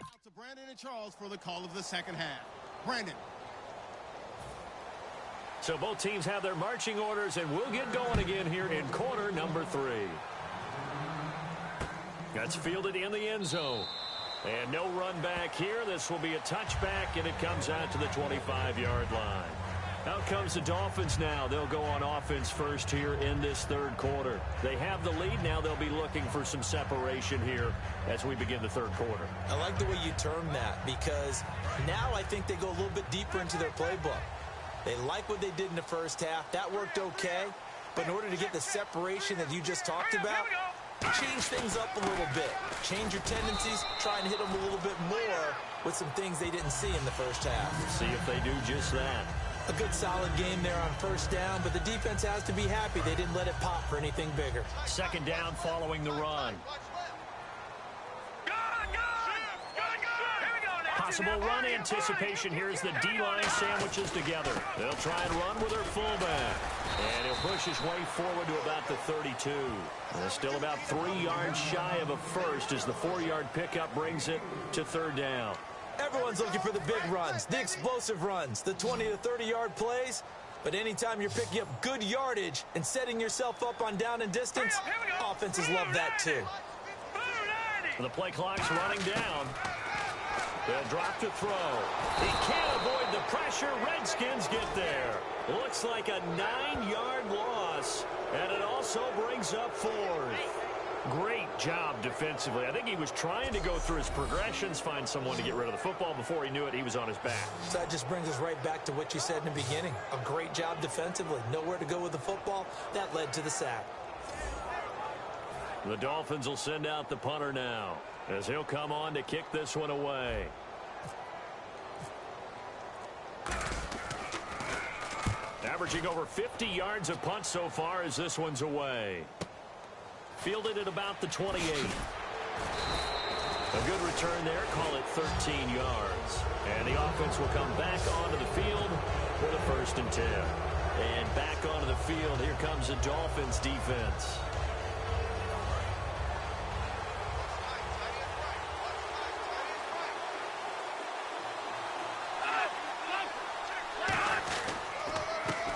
Out to Brandon and Charles for the call of the second half. Brandon. So both teams have their marching orders, and we'll get going again here in quarter number 3. That's fielded in the end zone. And no run back here. This will be a touchback, and it comes out to the 25-yard line. Out comes the Dolphins now. They'll go on offense first here in this third quarter. They have the lead. Now they'll be looking for some separation here as we begin the third quarter. I like the way you term that, because now I think they go a little bit deeper into their playbook. They like what they did in the first half. That worked okay. But in order to get the separation that you just talked about, change things up a little bit. Change your tendencies. Try and hit them a little bit more with some things they didn't see in the first half. See if they do just that. A good solid game there on first down, but the defense has to be happy they didn't let it pop for anything bigger. Second down following the run. Possible run anticipation here as the D-line sandwiches together. They'll try and run with their fullback. And he'll push his way forward to about the 32. And still about 3 yards shy of a first as the 4-yard pickup brings it to third down. Everyone's looking for the big runs, the explosive runs, the 20 to 30-yard plays. But anytime you're picking up good yardage and setting yourself up on down and distance, offenses love that too. The play clock's running down. They'll drop to throw. He can't avoid the pressure. Redskins get there. Looks like a 9-yard loss, and it also brings up 4th. Great job defensively. I think he was trying to go through his progressions, find someone to get rid of the football. Before he knew it, he was on his back. So that just brings us right back to what you said in the beginning. A great job defensively. Nowhere to go with the football. That led to the sack. The Dolphins will send out the punter now as he'll come on to kick this one away. Averaging over 50 yards a punt so far as this one's away. Fielded at about the 28. A good return there. Call it 13 yards. And the offense will come back onto the field for the 1st and 10. And back onto the field. Here comes the Dolphins defense.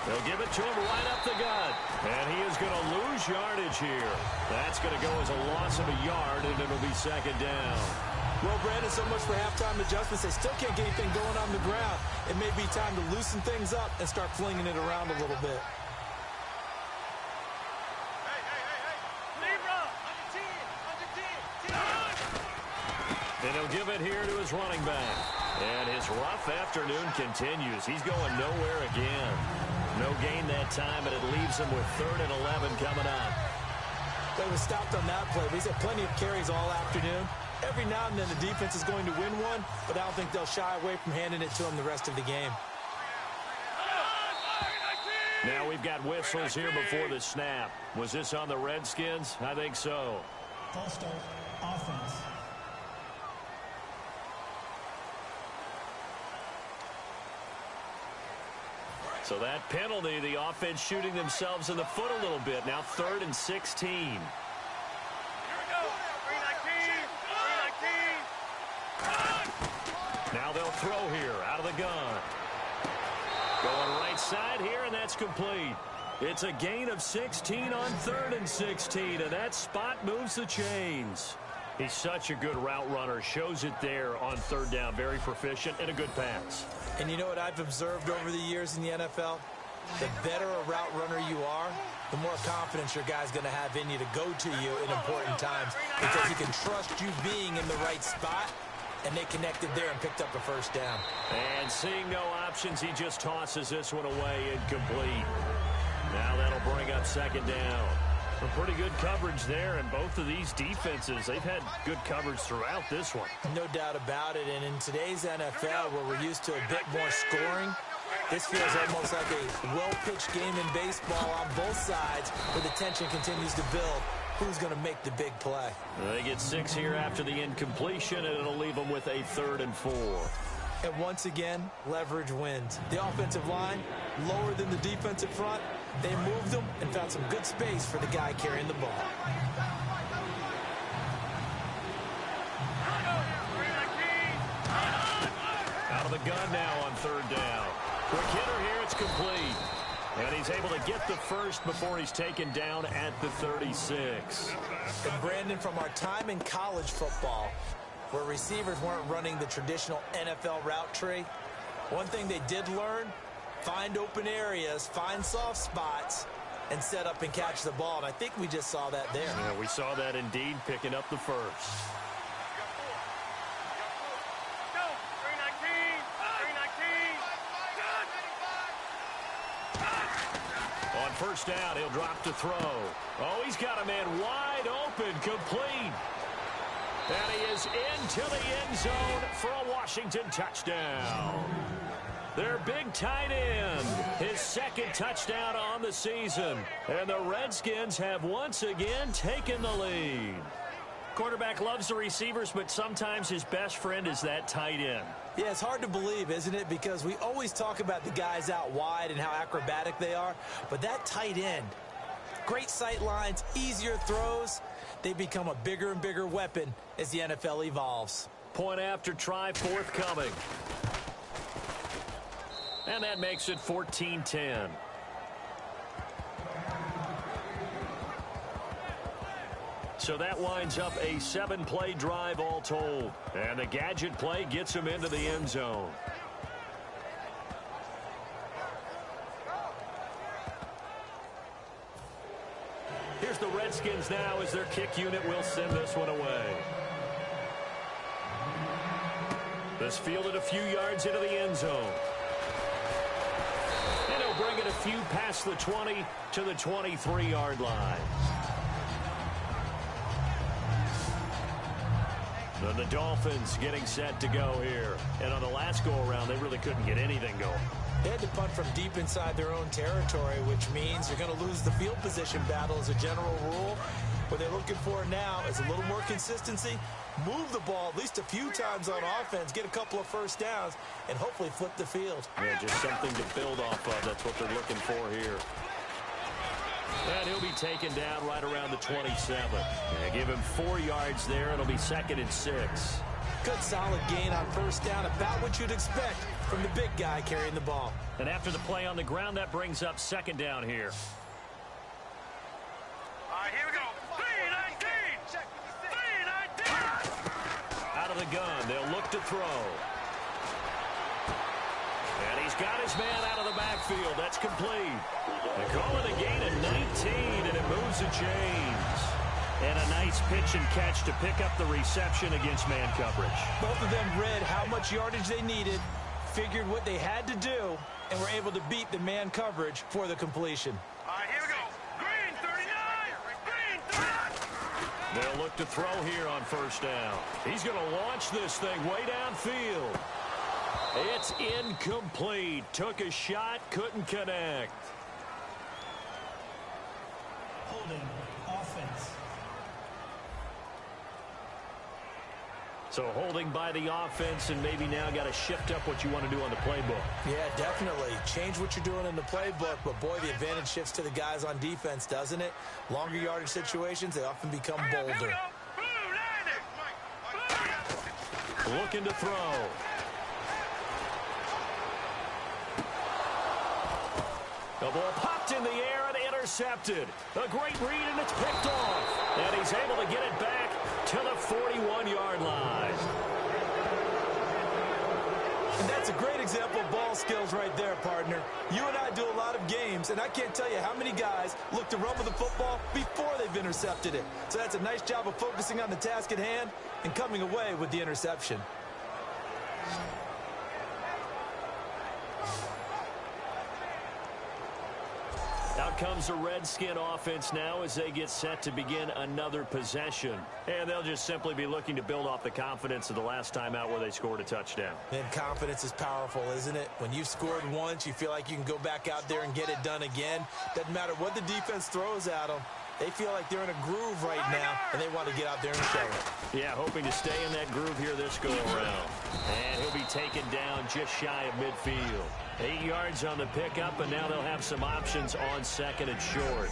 They'll give it to him right up the gut. And he is going to lose yardage here. That's going to go as a loss of a yard, and it'll be second down. Well, Brandon, so much for halftime adjustments. They still can't get anything going on the ground. It may be time to loosen things up and start flinging it around a little bit. And he'll give it here to his running back. And his rough afternoon continues. He's going nowhere again. No gain that time, and it leaves him with 3rd and 11 coming up. They were stopped on that play. He's had plenty of carries all afternoon. Every now and then the defense is going to win one, but I don't think they'll shy away from handing it to him the rest of the game. Now we've got whistles here before the snap. Was this on the Redskins? I think so. False start, offense. So that penalty, the offense shooting themselves in the foot a little bit. Now 3rd and 16. Here we go. 3-19. Now they'll throw here out of the gun. Going right side here, and that's complete. It's a gain of 16 on 3rd and 16, and that spot moves the chains. He's such a good route runner. Shows it there on 3rd down. Very proficient and a good pass. And you know what I've observed over the years in the NFL? The better a route runner you are, the more confidence your guy's going to have in you to go to you in important times, because he can trust you being in the right spot, and they connected there and picked up a 1st down. And seeing no options, he just tosses this one away incomplete. Now that'll bring up 2nd down. A pretty good coverage there, and both of these defenses, they've had good coverage throughout this one. No doubt about it, and in today's NFL, where we're used to a bit more scoring, this feels almost like a well-pitched game in baseball on both sides, where the tension continues to build. Who's going to make the big play? They get 6 here after the incompletion, and it'll leave them with a 3rd and 4. And once again, leverage wins. The offensive line, lower than the defensive front. They moved them and found some good space for the guy carrying the ball. gun now on third down. Quick hitter here, it's complete. And he's able to get the first before he's taken down at the 36. And Brandon, from our time in college football, where receivers weren't running the traditional NFL route tree, one thing they did learn, find open areas, find soft spots, and set up and catch the ball. And I think we just saw that there. Yeah, we saw that indeed, picking up the first. Go. 319. 319. On first down, he'll drop to throw. Oh, he's got a man wide open, complete. And he is into the end zone for a Washington touchdown. Their big tight end, his second touchdown on the season. And the Redskins have once again taken the lead. Quarterback loves the receivers, but sometimes his best friend is that tight end. Yeah, it's hard to believe, isn't it? Because we always talk about the guys out wide and how acrobatic they are. But that tight end, great sight lines, easier throws, they become a bigger and bigger weapon as the NFL evolves. Point after try forthcoming. And that makes it 14-10. So that winds up a 7-play drive all told. And the gadget play gets him into the end zone. Here's the Redskins now as their kick unit will send this one away. This fielded a few yards into the end zone. And he'll bring it a few past the 20 to the 23-yard line. And the Dolphins getting set to go here. And on the last go-around, they really couldn't get anything going. They had to punt from deep inside their own territory, which means you're going to lose the field position battle as a general rule. What they're looking for now is a little more consistency, move the ball at least a few times on offense, get a couple of first downs, and hopefully flip the field. Yeah, just something to build off of. That's what they're looking for here. And he'll be taken down right around the 27. Yeah, give him 4 yards there. It'll be 2nd and 6. Good solid gain on first down, about what you'd expect from the big guy carrying the ball. And after the play on the ground, that brings up 2nd down here. All right, here we go. 319. 319. Out of the gun, they'll look to throw. And he's got his man out of the backfield. That's complete. They call it a gain of 19, and it moves the chains. And a nice pitch and catch to pick up the reception against man coverage. Both of them read how much yardage they needed, figured what they had to do, and were able to beat the man coverage for the completion. All right, here we go. Green 39. Green 39. They'll look to throw here on first down. He's going to launch this thing way downfield. It's incomplete. Took a shot, couldn't connect. Holding offense. So holding by the offense, and maybe now got to shift up what you want to do on the playbook. Yeah, definitely. Change what you're doing in the playbook, but boy, the advantage shifts to the guys on defense, doesn't it? Longer yardage situations, they often become Here we bolder. go. Blue landing. Looking to throw. The ball popped in the air and intercepted. A great read, and it's picked off. And he's able to get it back to the 41-yard line. And that's a great example of ball skills right there, partner. You and I do a lot of games, and I can't tell you how many guys look to run with the football before they've intercepted it. So that's a nice job of focusing on the task at hand and coming away with the interception. Out comes the Redskin offense now as they get set to begin another possession. And they'll just simply be looking to build off the confidence of the last time out where they scored a touchdown. And confidence is powerful, isn't it? When you've scored once, you feel like you can go back out there and get it done again. Doesn't matter what the defense throws at them. They feel like they're in a groove right now, and they want to get out there and show it. Yeah, hoping to stay in that groove here this go-around. And he'll be taken down just shy of midfield. 8 yards on the pickup, and now they'll have some options on 2nd and short.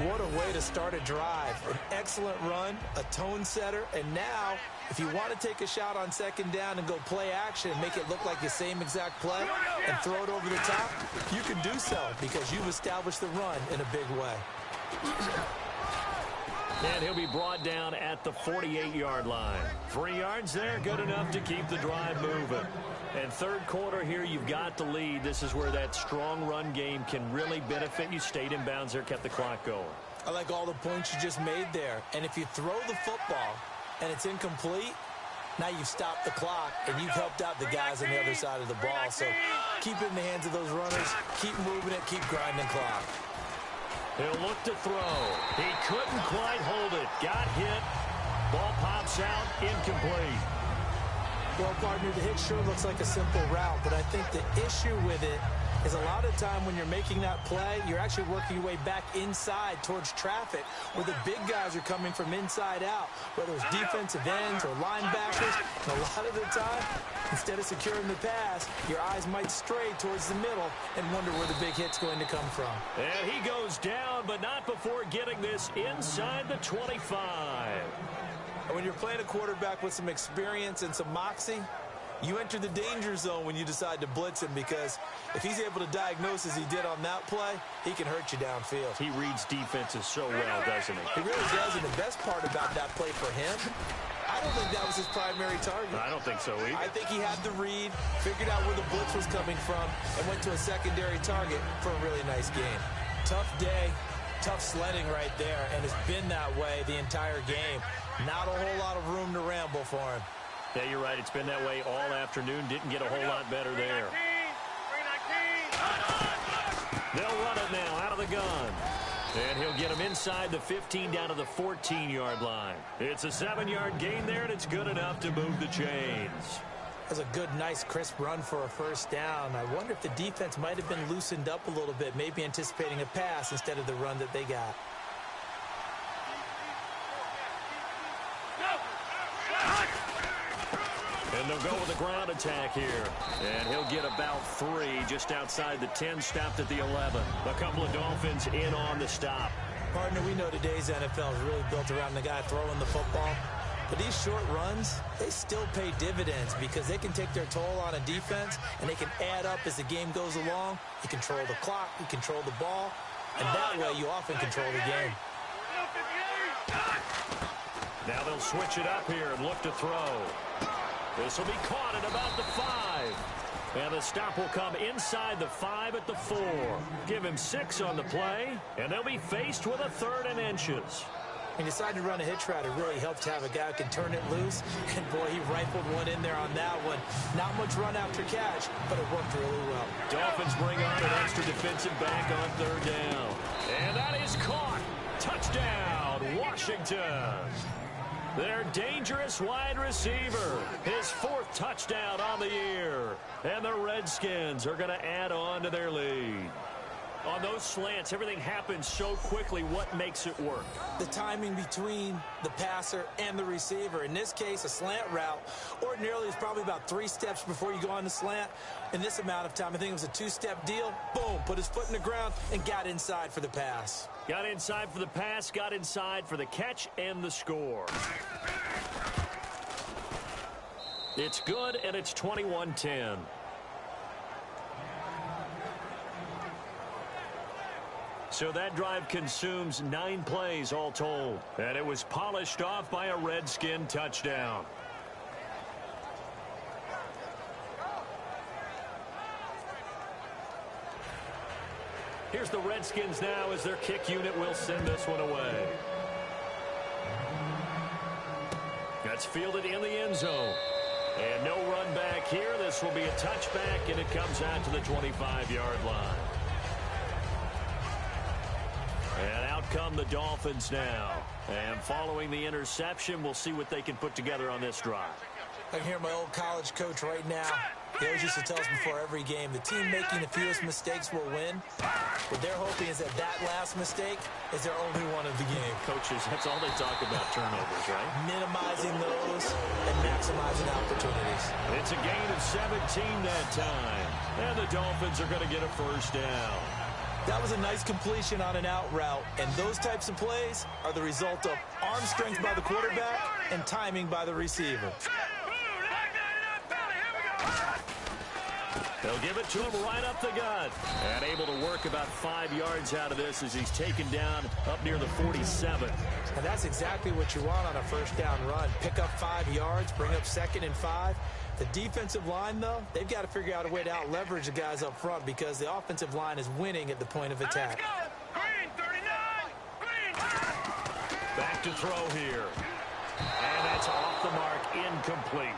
What a way to start a drive. An excellent run, a tone setter, and now, if you want to take a shot on second down and go play action and make it look like the same exact play and throw it over the top, you can do so because you've established the run in a big way. And he'll be brought down at the 48-yard line. 3 yards there, good enough to keep the drive moving. And third quarter here, you've got the lead. This is where that strong run game can really benefit you. Stayed in bounds there, kept the clock going. I like all the points you just made there. And if you throw the football and it's incomplete, now you've stopped the clock and you've helped out the guys on the other side of the ball. So keep it in the hands of those runners. Keep moving it. Keep grinding clock. He'll look to throw. He couldn't quite hold it. Got hit. Ball pops out. Incomplete. Well, partner, the hit sure looks like a simple route, but I think the issue with it is a lot of time when you're making that play, you're actually working your way back inside towards traffic where the big guys are coming from inside out, whether it's defensive ends or linebackers. And a lot of the time, instead of securing the pass, your eyes might stray towards the middle and wonder where the big hit's going to come from. And he goes down, but not before getting this inside the 25. When you're playing a quarterback with some experience and some moxie, you enter the danger zone when you decide to blitz him because if he's able to diagnose as he did on that play, he can hurt you downfield. He reads defenses so well, doesn't he? He really does, and the best part about that play for him, I don't think that was his primary target. I don't think so either. I think he had the read, figured out where the blitz was coming from, and went to a secondary target for a really nice game. Tough day, tough sledding right there, and it's been that way the entire game. Not a whole lot of room to ramble for him. Yeah, you're right. It's been that way all afternoon. Didn't get a whole lot better there. 319. They'll run it now out of the gun. And he'll get him inside the 15 down to the 14-yard line. It's a 7-yard gain there, and it's good enough to move the chains. That's a good, nice, crisp run for a first down. I wonder if the defense might have been loosened up a little bit, maybe anticipating a pass instead of the run that they got. And they'll go with a ground attack here. And he'll get about 3 just outside the 10, stopped at the 11. A couple of Dolphins in on the stop. Partner, we know today's NFL is really built around the guy throwing the football. But these short runs, they still pay dividends because they can take their toll on a defense and they can add up as the game goes along. You control the clock, you control the ball, and that way you often control the game. Now they'll switch it up here and look to throw. This will be caught at about the 5. And the stop will come inside the 5 at the 4. Give him 6 on the play, and they'll be faced with a 3rd and inches. He decided to run a hitch route. It really helped to have a guy who can turn it loose. And, boy, he rifled one in there on that one. Not much run after catch, but it worked really well. Dolphins bring on an extra defensive back on 3rd down. And that is caught. Touchdown, Washington. Their dangerous wide receiver. His 4th touchdown on the year. And the Redskins are going to add on to their lead. On those slants, everything happens so quickly. What makes it work? The timing between the passer and the receiver. In this case, a slant route ordinarily is probably about 3 steps before you go on the slant. In this amount of time, I think it was a 2-step deal. Boom, put his foot in the ground and got inside for the pass. Got inside for the pass, got inside for the catch and the score. It's good, and it's 21-10. So that drive consumes 9 plays all told. And it was polished off by a Redskin touchdown. Here's the Redskins now as their kick unit will send this one away. That's fielded in the end zone. And no run back here. This will be a touchback, and it comes out to the 25-yard line. And out come the Dolphins now. And following the interception, we'll see what they can put together on this drive. I can hear my old college coach right now. He always used to tell us before every game, the team making the fewest mistakes will win. What they're hoping is that that last mistake is their only one of the game. Coaches, that's all they talk about, turnovers, right? Minimizing those and maximizing opportunities. It's a gain of 17 that time. And the Dolphins are going to get a first down. That was a nice completion on an out route, and those types of plays are the result of arm strength by the quarterback and timing by the receiver. They'll give it to him right up the gut. And able to work about 5 yards out of this as he's taken down up near the 47. And that's exactly what you want on a first down run. Pick up 5 yards, bring up 2nd and 5. The defensive line, though, they've got to figure out a way to out-leverage the guys up front because the offensive line is winning at the point of attack. Green 39. Green. Back to throw here. And that's off the mark, incomplete.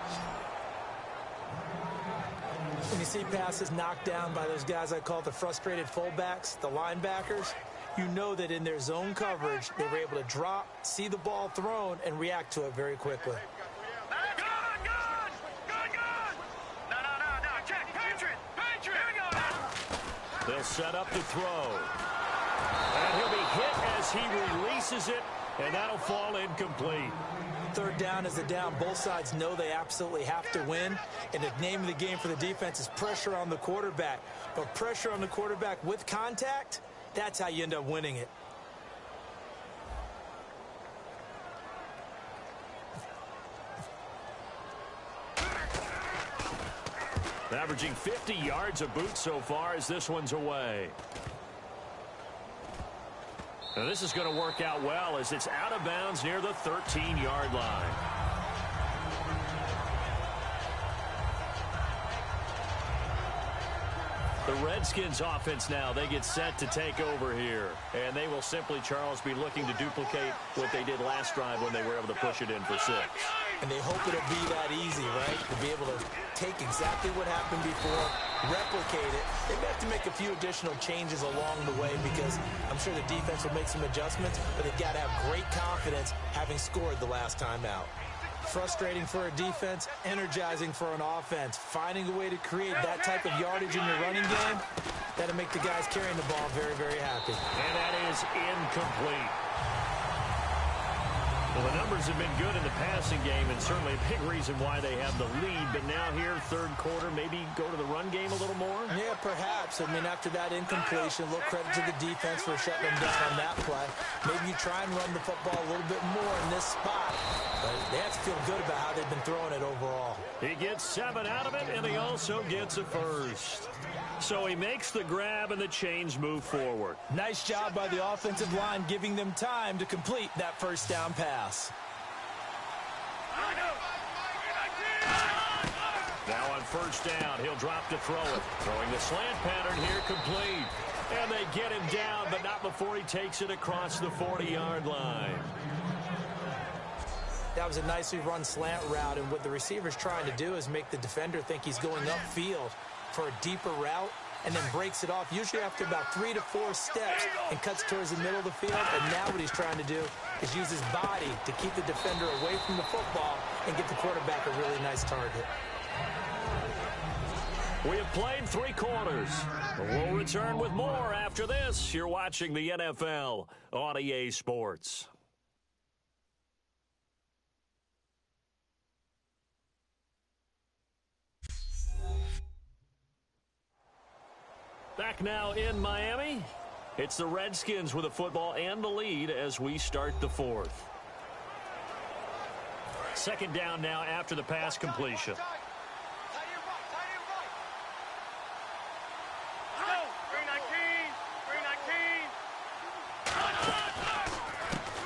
When you see passes knocked down by those guys I call the frustrated fullbacks, the linebackers, you know that in their zone coverage, they were able to drop, see the ball thrown, and react to it very quickly. They'll set up to throw. And he'll be hit as he releases it, and that'll fall incomplete. 3rd down is the down. Both sides know they absolutely have to win, and the name of the game for the defense is pressure on the quarterback. But pressure on the quarterback with contact, that's how you end up winning it. Averaging 50 yards a boot so far as this one's away. Now this is going to work out well as it's out of bounds near the 13-yard line. The Redskins offense now, they get set to take over here. And they will simply, Charles, be looking to duplicate what they did last drive when they were able to push it in for 6. And they hope it'll be that easy, right? To be able to take exactly what happened before, replicate it. They may have to make a few additional changes along the way because I'm sure the defense will make some adjustments, but they've got to have great confidence having scored the last time out. Frustrating for a defense, energizing for an offense. Finding a way to create that type of yardage in your running game, that'll make the guys carrying the ball very, very happy. And that is incomplete. Well, the numbers have been good in the passing game, and certainly a big reason why they have the lead. But now here, 3rd quarter, maybe go to the run game a little more? Yeah, perhaps. I mean, after that incompletion, a little credit to the defense for shutting them down on that play. Maybe you try and run the football a little bit more in this spot. But they have to feel good about how they've been throwing it overall. He gets 7 out of it, and he also gets a first. So he makes the grab, and the chains move forward. Nice job by the offensive line giving them time to complete that first down pass. Now on first down, he'll drop to throw it. Throwing the slant pattern here, complete. And they get him down, but not before he takes it across the 40-yard line. That was a nicely run slant route, and what the receiver's trying to do is make the defender think he's going upfield for a deeper route, and then breaks it off, usually after about 3 to 4 steps, and cuts towards the middle of the field. And now what he's trying to do is use his body to keep the defender away from the football and get the quarterback a really nice target. We have played 3 quarters. We'll return with more after this. You're watching the NFL on EA Sports. Back now in Miami. It's the Redskins with the football and the lead as we start the 4th. 2nd down now after the pass completion.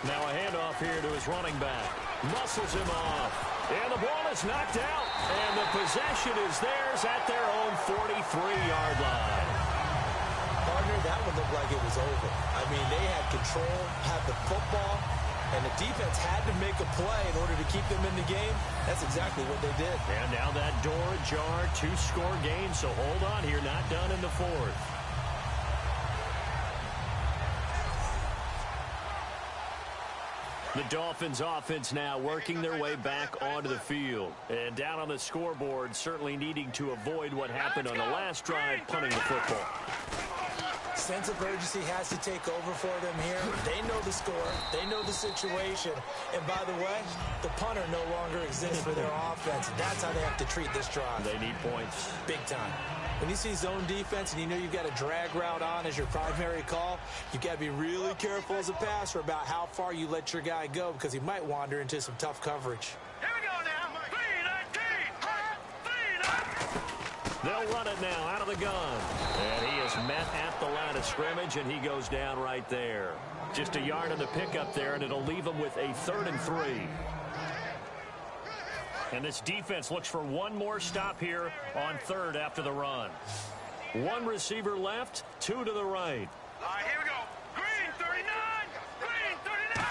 Now a handoff here to his running back. Muscles him off. And the ball is knocked out. And the possession is theirs at their own 43-yard line. Partner, that one looked like it was over. I mean, they had control, had the football, and the defense had to make a play in order to keep them in the game. That's exactly what they did. And now that door ajar, 2-score game. So hold on here, not done in the 4th. The Dolphins offense now working their way back onto the field. And down on the scoreboard, certainly needing to avoid what happened on the last drive, punting the football. Sense of urgency has to take over for them here. They know the score. They know the situation. And by the way, the punter no longer exists for their offense. That's how they have to treat this drive. They need points. Big time. When you see zone defense and you know you've got a drag route on as your primary call, you've got to be really careful as a passer about how far you let your guy go because he might wander into some tough coverage. Here we go now. 3-19. They'll run it now out of the gun. And he is met at the line of scrimmage, and he goes down right there. Just a yard on the pickup there, and it'll leave him with a 3rd and 3. And this defense looks for one more stop here on 3rd after the run. One receiver left, 2 to the right. All right, here we go. Green 39. Green 39.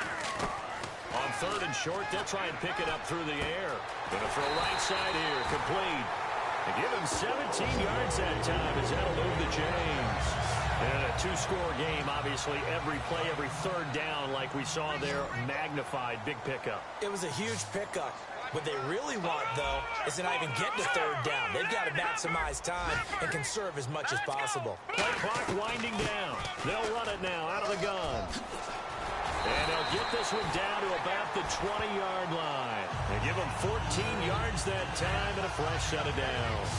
On 3rd and short, they'll try and pick it up through the air. Gonna throw right side here, complete. They give him 17 yards that time as that'll move the chains. And a 2-score game, obviously, every play, every 3rd down, like we saw there, magnified, big pickup. It was a huge pickup. What they really want, though, is to not even get to 3rd down. They've got to maximize time and conserve as much as possible. Play clock winding down. They'll run it now out of the gun. And they'll get this one down to about the 20-yard line. They give him 14 yards that time and a fresh set of downs.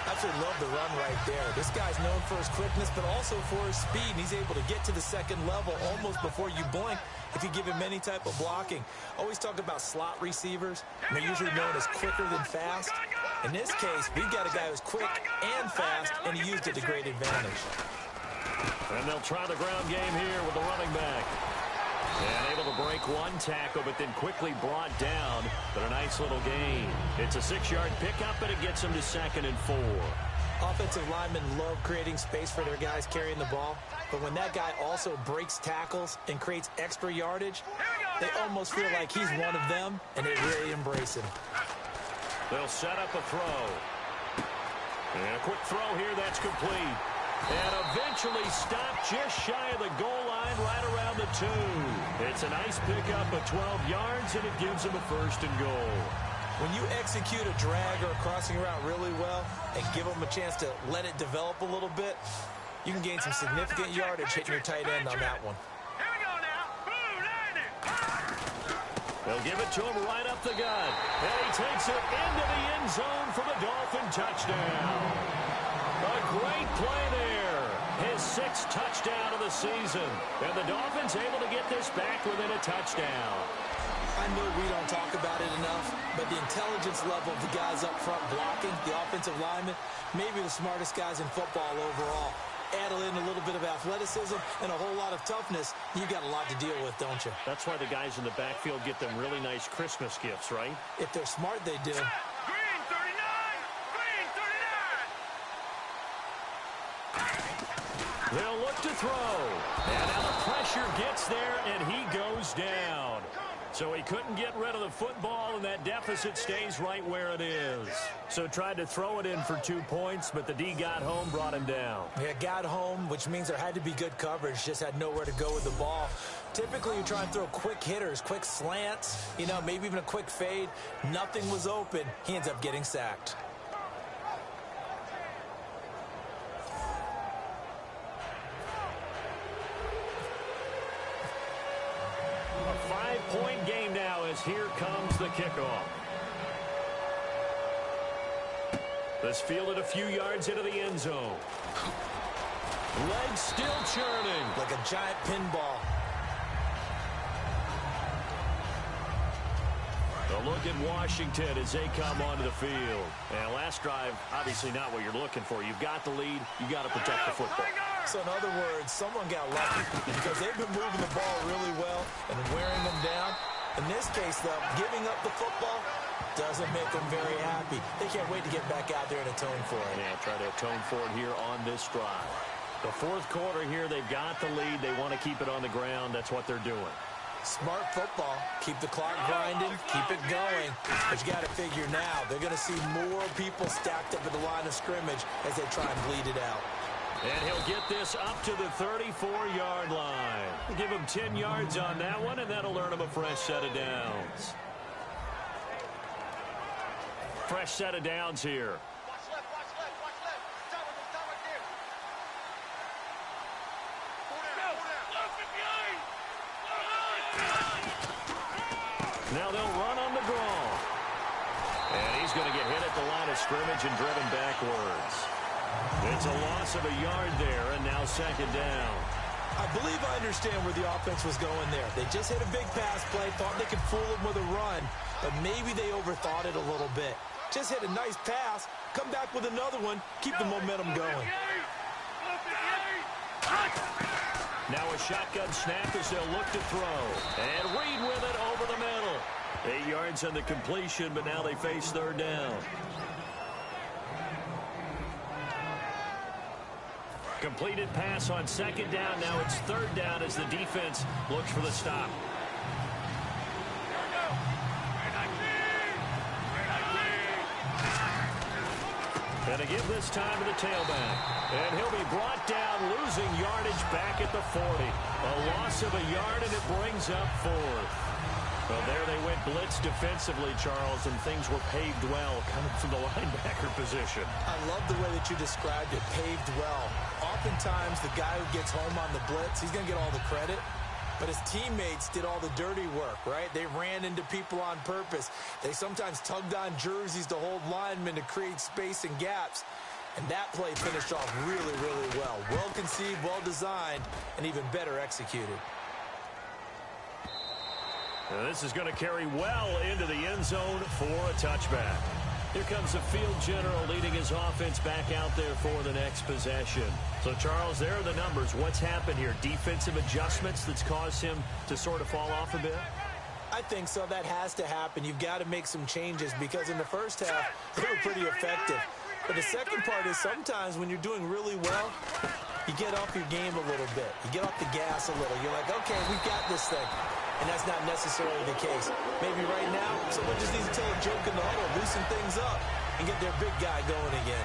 Absolutely love the run right there. This guy's known for his quickness, but also for his speed. And he's able to get to the 2nd level almost before you blink if you give him any type of blocking. Always talk about slot receivers. They're usually known as quicker than fast. In this case, we've got a guy who's quick and fast, and he used it to great advantage. And they'll try the ground game here with the running back. And able to break one tackle, but then quickly brought down. But a nice little gain. It's a 6-yard pickup, but it gets them to 2nd and 4. Offensive linemen love creating space for their guys carrying the ball. But when that guy also breaks tackles and creates extra yardage, they almost feel like he's one of them, and they really embrace him. They'll set up a throw. And a quick throw here, that's complete. And eventually stopped just shy of the goal line right around the 2. It's a nice pickup of 12 yards, and it gives them a 1st and goal. When you execute a drag or a crossing route really well and give them a chance to let it develop a little bit, you can gain some significant yardage hitting your tight end on that one. Here we go now. Blue 90. They'll give it to him right up the gut. And he takes it into the end zone for the Dolphin touchdown. A great play there. His 6th touchdown of the season. And the Dolphins able to get this back within a touchdown. I know we don't talk about it enough, but the intelligence level of the guys up front blocking, the offensive linemen, maybe the smartest guys in football overall. Add in a little bit of athleticism and a whole lot of toughness, you got a lot to deal with, don't you? That's why the guys in the backfield get them really nice Christmas gifts, right? If they're smart, they do. Green 39. Green 39. They'll look to throw. And now the pressure gets there, and he goes down. So he couldn't get rid of the football, and that deficit stays right where it is. So tried to throw it in for 2 points, but the D got home, brought him down. Yeah, got home, which means there had to be good coverage, just had nowhere to go with the ball. Typically, you try and throw quick hitters, quick slants, maybe even a quick fade. Nothing was open. He ends up getting sacked. A 5-point game now as here comes the kickoff. This fielded a few yards into the end zone. Legs still churning. Like a giant pinball. A look at Washington as they come onto the field. And last drive, obviously not what you're looking for. You've got the lead. You've got to protect the football. So in other words, someone got lucky because they've been moving the ball really well and wearing them down. In this case, though, giving up the football doesn't make them very happy. They can't wait to get back out there and atone for it. Yeah, try to atone for it here on this drive. The 4th quarter here, they've got the lead. They want to keep it on the ground. That's what they're doing. Smart football. Keep the clock grinding. Keep it going. But you got to figure now, they're going to see more people stacked up at the line of scrimmage as they try and bleed it out. And he'll get this up to the 34-yard line. Give him 10 yards on that one, and that'll earn him a fresh set of downs. Fresh set of downs here. Now they'll run on the draw. And he's going to get hit at the line of scrimmage and driven backwards. It's a loss of a yard there, and now second down. I believe I understand where the offense was going there. They just hit a big pass play, thought they could fool them with a run, but maybe they overthought it a little bit. Just hit a nice pass, come back with another one, keep the momentum going. Now a shotgun snap as they'll look to throw. And Reed with it over the middle. 8 yards on the completion, but now they face third down. Completed pass on second down. Now it's third down as the defense looks for the stop. And to give this time to the tailback. And he'll be brought down, losing yardage back at the 40. A loss of a yard, and it brings up fourth. Well, there they went blitz defensively, Charles, and things were paved well coming from the linebacker position. I love the way that you described it, paved well. Oftentimes, the guy who gets home on the blitz, he's going to get all the credit. But his teammates did all the dirty work, right? They ran into people on purpose. They sometimes tugged on jerseys to hold linemen to create space and gaps. And that play finished off really, really well. Well conceived, well designed, and even better executed. Now this is going to carry well into the end zone for a touchback. Here comes the field general leading his offense back out there for the next possession. So, Charles, there are the numbers. What's happened here? Defensive adjustments that's caused him to sort of fall off a bit? I think so. That has to happen. You've got to make some changes because in the first half, they were pretty effective. But the second part is sometimes when you're doing really well, you get off your game a little bit. You get off the gas a little. You're like, okay, we've got this thing. And that's not necessarily the case. Maybe right now, someone just needs to tell a joke in the huddle, loosen things up, and get their big guy going again.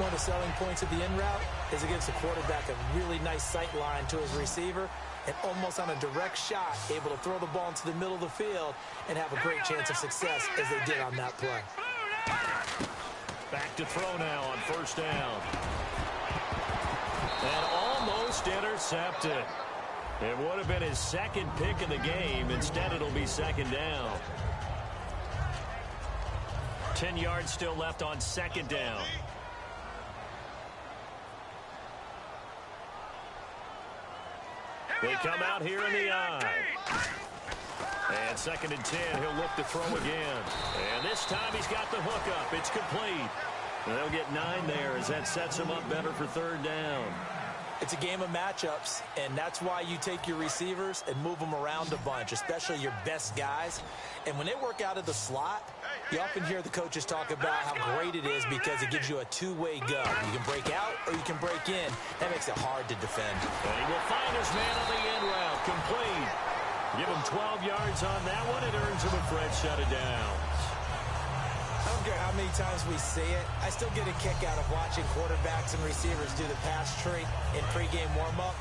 One of the selling points of the in route is it gives the quarterback a really nice sight line to his receiver and almost on a direct shot, able to throw the ball into the middle of the field and have a great chance of success as they did on that play. Back to throw now on first down. And almost intercepted. It would have been his second pick of the game. Instead, it'll be second down. 10 yards still left on second down. They come out here in the eye. And second and 10, he'll look to throw again. And this time he's got the hook up. It's complete. And they'll get 9 there as that sets him up better for third down. It's a game of matchups, and that's why you take your receivers and move them around a bunch, especially your best guys. And when they work out of the slot, you often hear the coaches talk about how great it is because it gives you a two-way go. You can break out or you can break in. That makes it hard to defend. And he will find his man on the end route, complete. Give him 12 yards on that one. It earns him a fresh set of downs. I don't care how many times we see it. I still get a kick out of watching quarterbacks and receivers do the pass tree in pregame warm-up.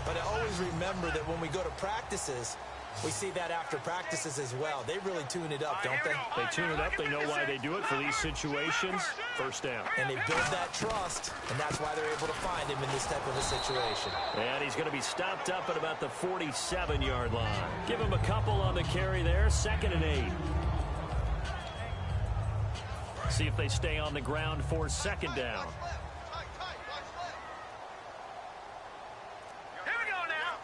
But I always remember that when we go to practices, we see that after practices as well. They really tune it up, don't they? They tune it up. They know why they do it for these situations. First down. And they build that trust, and that's why they're able to find him in this type of a situation. And he's going to be stopped up at about the 47-yard line. Give him a couple on the carry there. 2nd and 8. See if they stay on the ground for second down. Here we go now.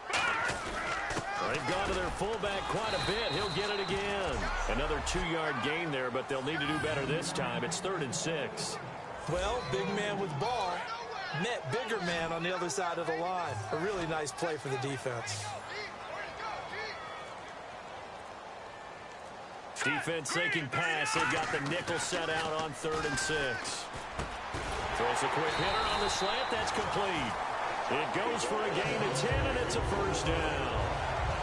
They've gone to their fullback quite a bit. He'll get it again. Another 2-yard gain there, but they'll need to do better this time. It's 3rd and 6. Well, big man with ball met bigger man on the other side of the line. A really nice play for the defense. Defense thinking pass. They've got the nickel set out on 3rd and 6. Throws a quick hitter on the slant. That's complete. It goes for a gain of 10, and it's a first down.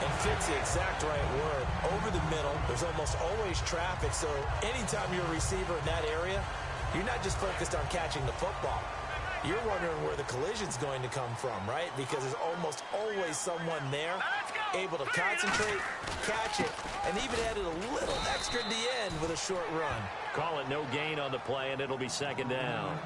And fits the exact right word. Over the middle, there's almost always traffic, so anytime you're a receiver in that area, you're not just focused on catching the football. You're wondering where the collision's going to come from, right? Because there's almost always someone there able to concentrate, catch it, and even added a little extra at the end with a short run. Call it no gain on the play, and it'll be second down.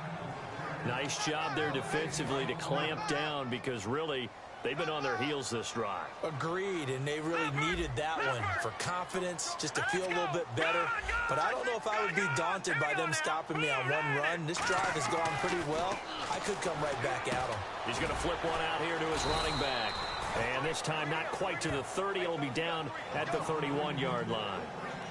Nice job there defensively to clamp down because really they've been on their heels this drive. Agreed, and they really needed that one for confidence, just to feel a little bit better. But I don't know if I would be daunted by them stopping me on one run. This drive has gone pretty well. I could come right back at them. He's going to flip one out here to his running back. And this time not quite to the 30. It'll be down at the 31-yard line.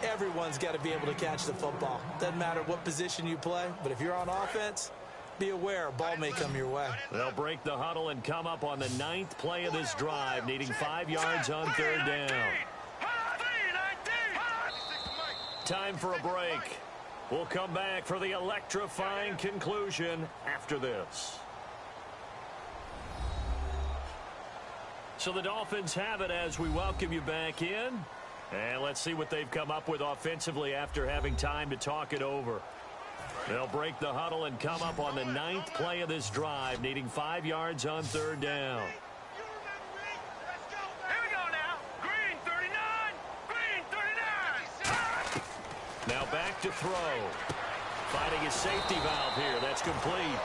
Everyone's got to be able to catch the football. Doesn't matter what position you play, but if you're on offense, be aware a ball may come your way. They'll break the huddle and come up on the 9th play of this drive, needing 5 yards on 3rd down. Time for a break. We'll come back for the electrifying conclusion after this. So the Dolphins have it as we welcome you back in. And let's see what they've come up with offensively after having time to talk it over. They'll break the huddle and come up on the 9th play of this drive, needing 5 yards on 3rd down. Here we go now. Green 39. Green 39. Now back to throw. Finding his safety valve here. That's complete.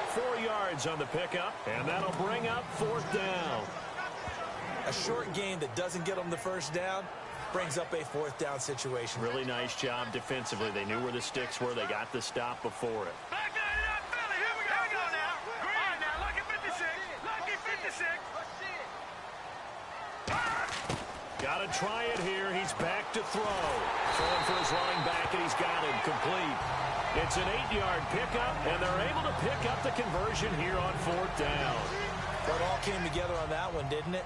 4 yards on the pickup, and that'll bring up 4th down. A short game that doesn't get them the first down brings up a 4th down situation. Really nice job defensively. They knew where the sticks were. They got the stop before it. Back out of that belly. Here we go now. Green now. Lucky 56. Lucky 56. Got to try it here. He's back to throw. Throwing for his running back, and he's got him complete. It's an 8-yard pickup, and they're able to pick up the conversion here on 4th down. But it all came together on that one, didn't it?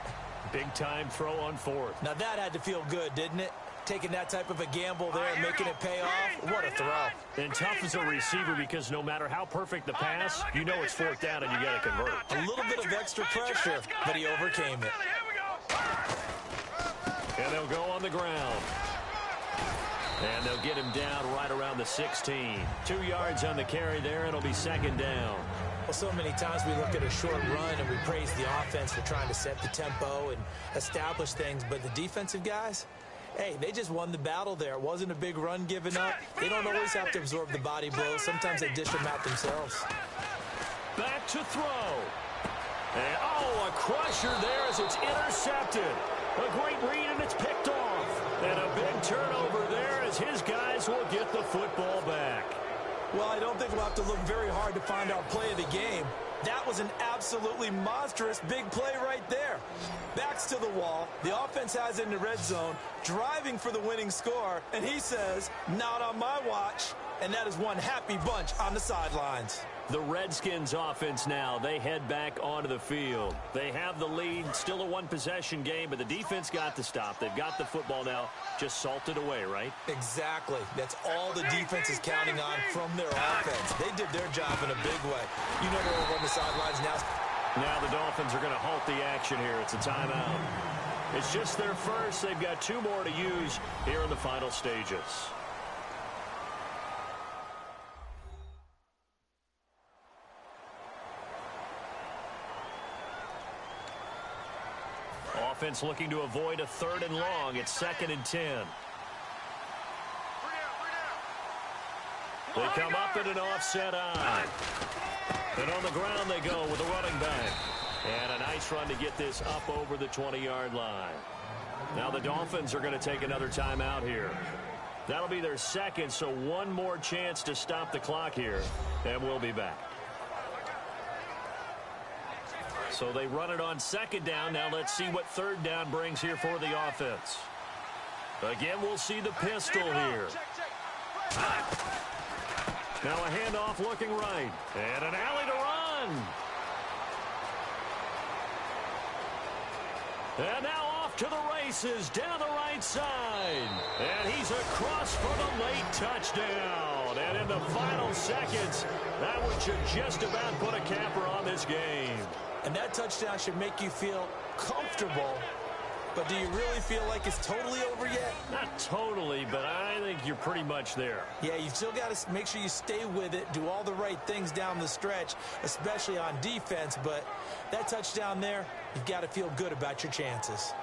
Big-time throw on 4th. Now that had to feel good, didn't it? Taking that type of a gamble there and making it pay off. What a throw. And tough as a receiver because no matter how perfect the pass, you know it's 4th down and you got to convert. A little bit of extra pressure, but he overcame it. And they'll go on the ground. And they'll get him down right around the 16. 2 yards on the carry there. It'll be 2nd down. Well, so many times we look at a short run and we praise the offense for trying to set the tempo and establish things, but the defensive guys, hey, they just won the battle there. It wasn't a big run given up. They don't always have to absorb the body blows. Sometimes they dish them out themselves. Back to throw. And, oh, a crusher there as it's intercepted. A great read, and it's picked off. And a big turnover there as his guys will get the football back. Well, I don't think we'll have to look very hard to find our play of the game. That was an absolutely monstrous big play right there. Backs to the wall. The offense has it in the red zone, driving for the winning score. And he says, not on my watch. And that is one happy bunch on the sidelines. The Redskins offense now, they head back onto the field. They have the lead, still a one-possession game, but the defense got the stop. They've got the football now, just salted away, right? Exactly. That's all the defense is counting on from their offense. They did their job in a big way. You know they're over on the sidelines now. Now the Dolphins are going to halt the action here. It's a timeout. It's just their first. They've got 2 more to use here in the final stages. Offense looking to avoid a 3rd and long. It's 2nd and 10. They come up at an offset eye. And on the ground they go with a running back. And a nice run to get this up over the 20-yard line. Now the Dolphins are going to take another timeout here. That'll be their 2nd, so 1 more chance to stop the clock here. And we'll be back. So they run it on 2nd down. Now let's see what 3rd down brings here for the offense. Again, we'll see the pistol here. Now a handoff looking right. And an alley to run. And now off to the races down the right side. And he's across for the late touchdown. And in the final seconds, that would just about put a capper on this game. And that touchdown should make you feel comfortable. But do you really feel like it's totally over yet? Not totally, but I think you're pretty much there. Yeah, you still got to make sure you stay with it, do all the right things down the stretch, especially on defense. But that touchdown there, you've got to feel good about your chances.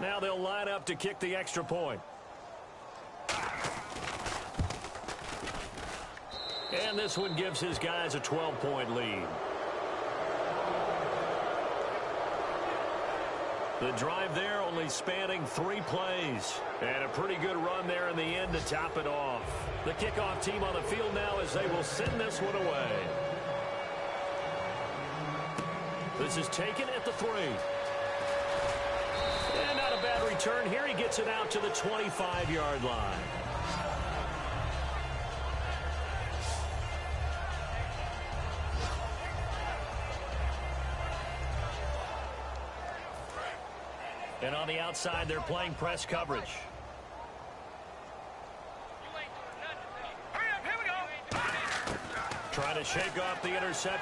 Now they'll line up to kick the extra point. And this one gives his guys a 12-point lead. The drive there only spanning 3 plays. And a pretty good run there in the end to top it off. The kickoff team on the field now as they will send this one away. This is taken at the 3. And not a bad return here. He gets it out to the 25-yard line. And on the outside, they're playing press coverage. Trying to shake off the interception.